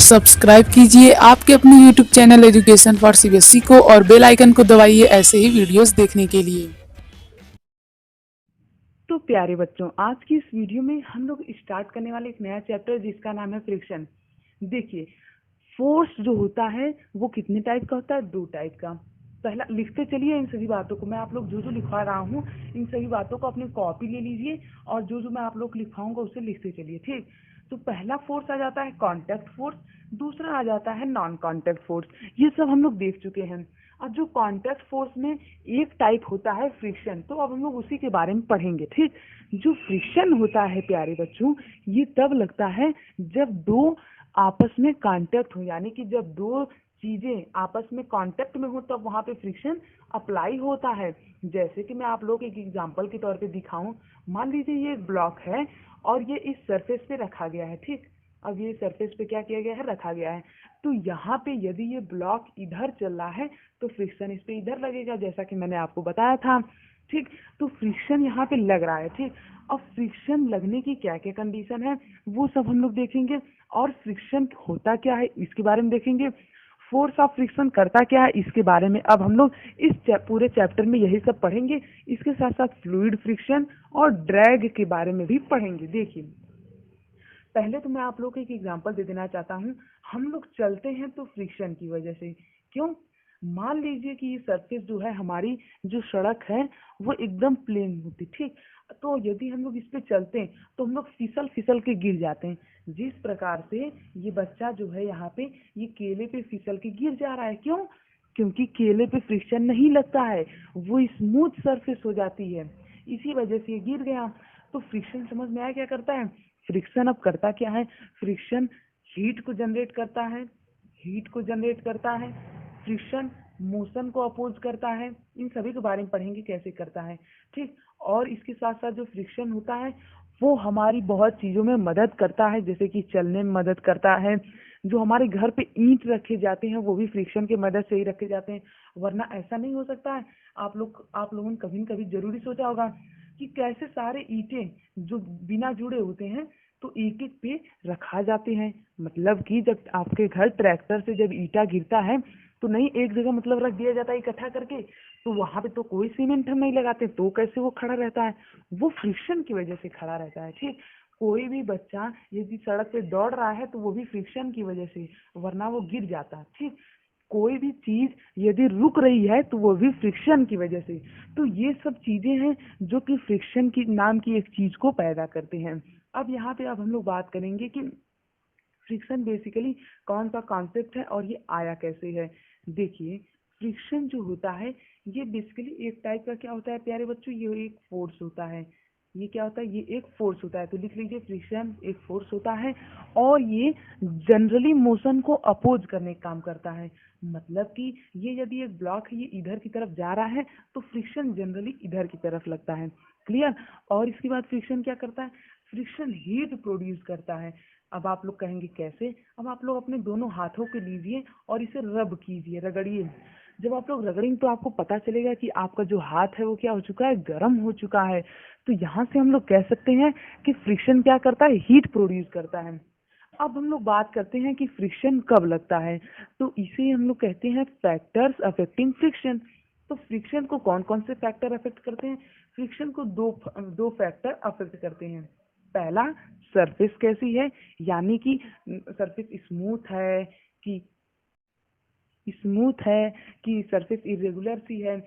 Subscribe कीजिए आपके अपने YouTube channel education for CBSE को और बेल आइकन को दबाइए ऐसे ही वीडियोस देखने के लिए। तो प्यारे बच्चों, आज की इस वीडियो में हम लोग स्टार्ट करने वाले एक नया चैप्टर जिसका नाम है फ्रिक्शन। देखिए, फोर्स जो होता है वो कितने टाइप का होता है? दो टाइप का। पहला, लिखते चलिए इन सभी बातों को। मैं आप लोग जो जो लिखवा रहा हूँ इन सभी बातों को अपनी कॉपी ले लीजिए और जो जो मैं आप लोग लिखवाऊंगा उसे लिखते चलिए, ठीक। तो पहला फोर्स आ जाता है कॉन्टैक्ट फोर्स, दूसरा आ जाता है नॉन कॉन्टैक्ट फोर्स। ये सब हम लोग देख चुके हैं। अब जो कॉन्टैक्ट फोर्स में एक टाइप होता है फ्रिक्शन, तो अब हम लोग उसी के बारे में पढ़ेंगे, ठीक। जो फ्रिक्शन होता है प्यारे बच्चों, ये तब लगता है जब दो आपस में कांटेक्ट हो, यानी कि जब दो चीजें आपस में कांटेक्ट में हो तब वहां पे फ्रिक्शन अप्लाई होता है। जैसे कि मैं आप लोग एक एग्जांपल के तौर पे दिखाऊं, मान लीजिए ये एक ब्लॉक है और ये इस सरफेस पे रखा गया है, ठीक। अब ये सरफेस पे क्या किया गया है? रखा गया है। तो यहाँ पे यदि ये ब्लॉक इधर चल रहा है तो फ्रिक्शन इस पे इधर लगेगा, जैसा कि मैंने आपको बताया था, ठीक। तो फ्रिक्शन यहाँ पे लग रहा है, ठीक। अब फ्रिक्शन लगने की क्या क्या कंडीशन है वो सब हम लोग देखेंगे, और फ्रिक्शन होता क्या है इसके बारे में देखेंगे। फोर्स ऑफ फ्रिक्शन करता क्या है इसके बारे में अब हम लोग इस पूरे चैप्टर में यही सब पढ़ेंगे। इसके साथ साथ फ्लूइड फ्रिक्शन और ड्रैग के बारे में भी पढ़ेंगे। देखिए, पहले तो मैं आप लोग को एक एग्जांपल दे देना चाहता हूँ। हम लोग चलते हैं तो फ्रिक्शन की वजह से। क्यों? मान लीजिए कि ये सरफेस जो है, हमारी जो सड़क है वो एकदम प्लेन होती, ठीक। तो यदि हम लोग इस पे चलते हैं तो हम लोग फिसल फिसल के गिर जाते हैं। जिस प्रकार से ये बच्चा जो है यहाँ पे ये केले पे फिसल के गिर जा रहा है। क्यों? क्योंकि केले पे फ्रिक्शन नहीं लगता है, वो स्मूथ सरफेस हो जाती है, इसी वजह से ये गिर गया। तो फ्रिक्शन समझ में आया क्या करता है? फ्रिक्शन अब करता क्या है? फ्रिक्शन हीट को जनरेट करता है, हीट को जनरेट करता है। फ्रिक्शन मोशन को अपोज करता है। इन सभी के बारे में पढ़ेंगे कैसे करता है, ठीक। और इसके साथ साथ जो फ्रिक्शन होता है वो हमारी बहुत चीजों में मदद करता है, जैसे कि चलने में मदद करता है। जो हमारे घर पे ईंट रखे जाते हैं वो भी फ्रिक्शन की मदद से ही रखे जाते हैं, वरना ऐसा नहीं हो सकता है। आप लोगों ने कभी न कभी जरूरी सोचा होगा कि कैसे सारे ईंटें जो बिना जुड़े होते हैं तो एक एक पे रखा जाते हैं। मतलब कि जब आपके घर ट्रैक्टर से जब ईटा गिरता है तो नहीं एक जगह मतलब रख दिया जाता है इकट्ठा करके, तो वहां पे तो कोई सीमेंट हम नहीं लगाते, तो कैसे वो खड़ा रहता है? वो फ्रिक्शन की वजह से खड़ा रहता है, ठीक। कोई भी बच्चा यदि सड़क पे दौड़ रहा है तो वो भी फ्रिक्शन की वजह से, वरना वो गिर जाता, ठीक। कोई भी चीज यदि रुक रही है तो वो भी फ्रिक्शन की वजह से। तो ये सब चीजें हैं जो कि फ्रिक्शन की नाम की एक चीज को पैदा करते हैं। अब यहाँ पे अब हम लोग बात करेंगे कि फ्रिक्शन बेसिकली कौन सा कॉन्सेप्ट है और ये आया कैसे है। देखिए, फ्रिक्शन जो होता है ये बेसिकली एक टाइप का क्या होता है प्यारे बच्चों? ये एक फोर्स होता है। ये क्या होता है? ये एक फोर्स होता है। तो लिख लीजिए, फ्रिक्शन एक फोर्स होता है और ये जनरली मोशन को अपोज करने का काम करता है। मतलब कि ये यदि एक ब्लॉक है ये इधर की तरफ जा रहा है तो फ्रिक्शन जनरली इधर की तरफ लगता है। क्लियर? और इसके बाद फ्रिक्शन क्या करता है? फ्रिक्शन हीट प्रोड्यूस करता है। अब आप लोग कहेंगे कैसे? अब आप लोग अपने दोनों हाथों को लीजिए और इसे रब कीजिए, रगड़िए। जब आप लोग रगड़ेंगे तो आपको पता चलेगा कि आपका जो हाथ है वो क्या हो चुका है? गर्म हो चुका है। तो यहाँ से हम लोग कह सकते हैं कि फ्रिक्शन क्या करता है? हीट प्रोड्यूस करता है। अब हम लोग बात करते हैं कि फ्रिक्शन कब लगता है, तो इसे हम लोग कहते हैं फैक्टर्स अफेक्टिंग फ्रिक्शन। तो फ्रिक्शन को कौन कौन से फैक्टर अफेक्ट करते हैं? फ्रिक्शन को दो फैक्टर अफेक्ट करते हैं। पहला, सरफेस कैसी है, यानी कि सरफेस स्मूथ है कि सरफेस इरेगुलर सी है।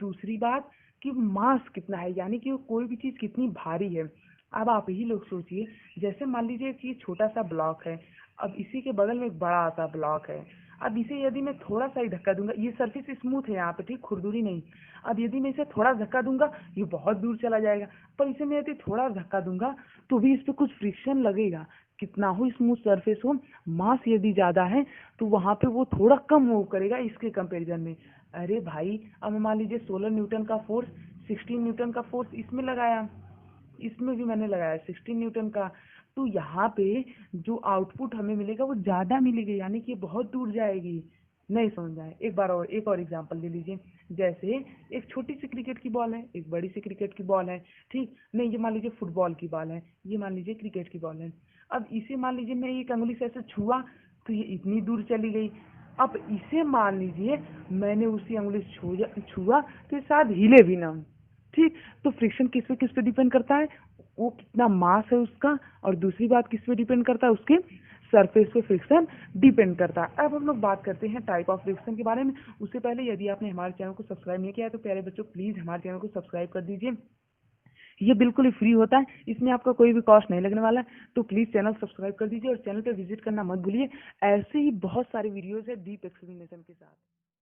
दूसरी बात कि मास कितना है, यानी कि कोई भी चीज कितनी भारी है। अब आप ही लोग सोचिए, जैसे मान लीजिए कि छोटा सा ब्लॉक है, अब इसी के बगल में एक बड़ा सा ब्लॉक है। अब इसे यदि मैं थोड़ा सा ही धक्का दूंगा, ये सरफेस स्मूथ है यहाँ पे, ठीक, खुरदुरी नहीं। अब यदि मैं इसे थोड़ा धक्का दूंगा ये बहुत दूर चला जाएगा, पर इसे मैं यदि थोड़ा धक्का दूंगा तो भी इस पे कुछ फ्रिक्शन लगेगा। कितना हो स्मूथ सरफेस हो, मास यदि ज्यादा है तो वहां पे वो थोड़ा कम मूव करेगा इसके कंपैरिजन में। अरे भाई, अब मान लीजिए 16 न्यूटन का फोर्स, 16 न्यूटन का फोर्स इसमें लगाया, इसमें भी मैंने लगाया 16 न्यूटन का, तो यहाँ पे जो आउटपुट हमें मिलेगा वो ज्यादा मिलेगा, यानी कि बहुत दूर जाएगी। नहीं समझ आए? एक और एग्जांपल ले लीजिए। जैसे एक छोटी सी क्रिकेट की बॉल है, एक बड़ी सी क्रिकेट की बॉल है, ठीक। नहीं, ये मान लीजिए फुटबॉल की बॉल है, ये मान लीजिए क्रिकेट की बॉल है। अब इसे मान लीजिए मैं एक अंगुली से ऐसे छुआ तो ये इतनी दूर चली गई। अब इसे मान लीजिए मैंने उसी उंगली से छुआ तो शायद हिले भी ना। ठीक, तो फ्रिक्शन किस पे डिपेंड करता है, वो कितना मास है उसका, और दूसरी बात किस पे डिपेंड करता है, उसके सरफेस पे फ्रिक्शन डिपेंड करता है। अब हम लोग बात करते हैं टाइप ऑफ फ्रिक्शन के बारे में। उससे पहले यदि आपने हमारे चैनल को सब्सक्राइब नहीं किया है तो प्यारे बच्चों प्लीज़ हमारे चैनल को सब्सक्राइब कर दीजिए। ये बिल्कुल ही फ्री होता है, इसमें आपका कोई भी कॉस्ट नहीं लगने वाला है। तो प्लीज़ चैनल सब्सक्राइब कर दीजिए और चैनल पे विजिट करना मत भूलिए। ऐसे ही बहुत सारे वीडियोज़ है डीप एक्सप्लेनेशन के साथ।